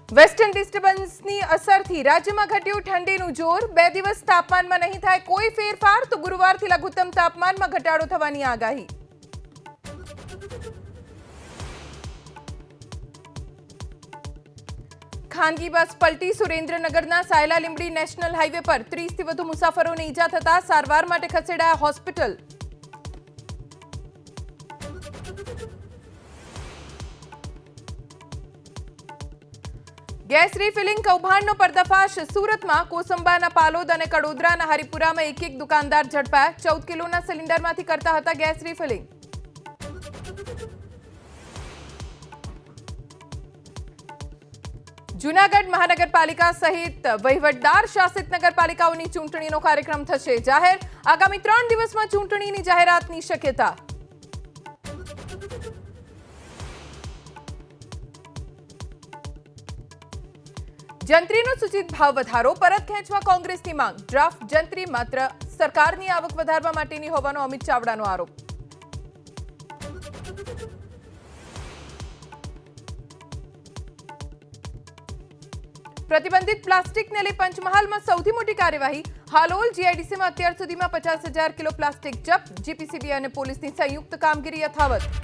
Western ડિસ્ટર્બન્સની અસરથી રાજ્યમાં ઘટ્યું ઠંડીનું જોર। 2 દિવસ તાપમાનમાં નહીં થાય કોઈ ફેરફાર તો ગુરુવારથી લઘુત્તમ તાપમાનમાં ઘટાડો થવાની આગાહી। ખાનગી બસ પલટી। સુરેન્દ્રનગરના સાયલા લીંબડી નેશનલ હાઈવે પર 30 થી વધુ મુસાફરોને ઈજા થતા સારવાર માટે ખસેડાયા હોસ્પિટલ। ગેસ રિફિલિંગ કૌભાંડનો પર્દાફાશ। સુરતમાં કોસંબાના પાલોદ અને કડોદરાના હરિપુરામાં એક દુકાનદાર ઝડપાયા। 14 કિલોના સિલિન્ડરમાંથી કરતા હતા ગેસ રિફિલિંગ। જૂનાગઢ મહાનગરપાલિકા સહિત વહીવટદાર શાસિત નગરપાલિકાઓની ચૂંટણીનો કાર્યક્રમ થશે જાહેર। આગામી 3 દિવસમાં ચૂંટણીની જાહેરાતની શક્યતા। જંત્રીનો સૂચિત ભાવ વધારો પરત ખેંચવા કોંગ્રેસની માંગ। ડ્રાફ્ટ જંત્રી માત્ર સરકારની આવક વધારવા માટેની હોવાનો અમિત ચાવડાનો આરોપ। પ્રતિબંધિત પ્લાસ્ટિકને લઈ પંચમહાલમાં સૌથી મોટી કાર્યવાહી। હાલોલ જીઆઈડીસીમાં અત્યાર સુધીમાં 50,000 કિલો પ્લાસ્ટિક જપ્ત। જીપીસીબી અને પોલીસની સંયુક્ત કામગીરી યથાવત।